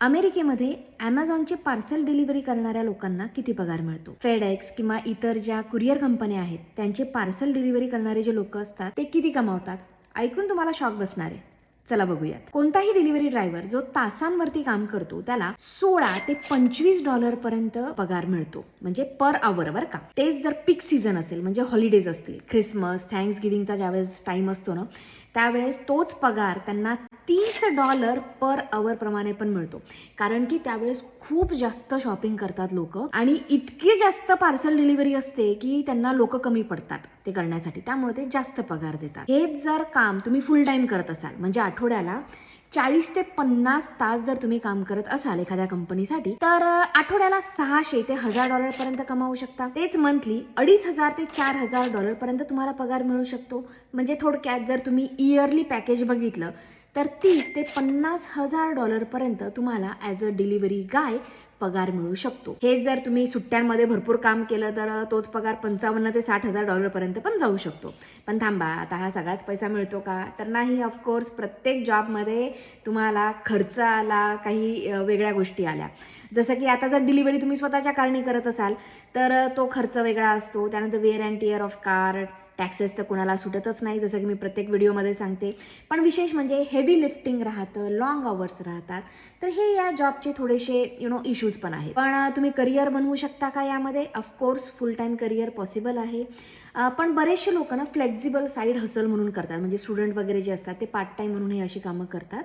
अमेरिकेमध्ये ॲमेझॉनची parcel delivery करणाऱ्या लोकांना किती पगार मिळतो? फेडेक्स किंवा इतर ज्या कुरिअर कंपन्या आहेत त्यांचे पार्सल डिलिव्हरी करणारे जे लोक असतात ते किती कमावतात? ऐकून तुम्हाला शॉक बसणार आहे. चला बघूयात. कोणताही डिलिव्हरी ड्रायव्हर जो तासांवरती काम करतो त्याला 16 ते $25 पर्यंत पगार मिळतो, म्हणजे पर आवर बर का. तेच जर पीक सीझन असेल म्हणजे हॉलिडेज असतील, ख्रिसमस, थँक्सगिव्हिंगचा ज्यावेळेस टाइम असतो ना त्यावेळेस तोच पगार त्यांना $30 पर आवर प्रमाणे पण मिळतो. कारण की त्यावेळेस खूप जास्त शॉपिंग करतात लोक आणि इतकी जास्त पार्सल डिलिव्हरी असते की त्यांना लोक कमी पडतात ते करण्यासाठी, त्यामुळे ते जास्त पगार देतात. हेच जर काम तुम्ही फुल टाइम करत असाल म्हणजे आठवड्याला 40 ते 50 तास जर तुम्ही काम करत असाल एखाद्या कंपनीसाठी तर आठवड्याला $600 ते $1000 पर्यंत कमावू शकता. तेच मंथली $2500 ते $4000 पर्यंत तुम्हाला पगार मिळू शकतो. म्हणजे थोडक्यात जर तुम्ही इयरली पॅकेज बघितलं तर $30,000 ते $50,000 पर्यंत तुम्हाला ॲज अ डिलिव्हरी गाय पगार मिळू शकतो. हेच जर तुम्ही सुट्ट्यांमध्ये भरपूर काम केलं तर तोच पगार $55,000 ते $60,000 पर्यंत पण जाऊ शकतो. पण थांबा, आता हा सगळाच पैसा मिळतो का? तर नाही. ऑफकोर्स प्रत्येक जॉबमध्ये तुम्हाला खर्च आला, काही वेगळ्या गोष्टी आल्या. जसं की आता जर डिलिव्हरी तुम्ही स्वतःच्या कारणी करत असाल तर तो खर्च वेगळा असतो. त्यानंतर wear and tear of car, taxes तर कोणाला सुटतच नाही, जसं की मी प्रत्येक व्हिडिओमध्ये सांगते. पण विशेष म्हणजे हेवी लिफ्टिंग राहतं, लॉंग आवर्स राहतात, तर हे या जॉबचे थोडेसे इश्यूज पण आहेत. पण तुम्ही करिअर बनवू शकता का यामध्ये? ऑफकोर्स फुल टाइम करिअर पॉसिबल आहे. पण बरेचसे लोक ना फ्लेक्झिबल साईड हसल म्हणून करतात. म्हणजे स्टुडंट वगैरे जे असतात ते पार्ट टाइम म्हणून हे अशी कामं करतात.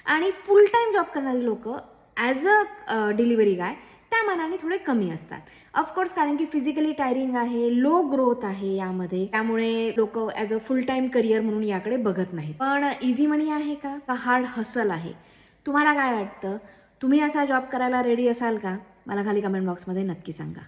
आणि फुल टाइम जॉब करणारी लोक ॲज अ डिलिव्हरी गाय त्या मानाने थोडे कमी असतात. ऑफकोर्स कारण की फिजिकली टायरिंग आहे, लो ग्रोथ आहे यामध्ये, त्यामुळे लोक as a full time career म्हणून याकडे बघत नाही. पण इझी मनी आहे का हार्ड हसल आहे? तुम्हाला काय वाटतं? तुम्ही असा जॉब करायला रेडी असाल का? मला खाली कमेंट बॉक्समध्ये नक्की सांगा.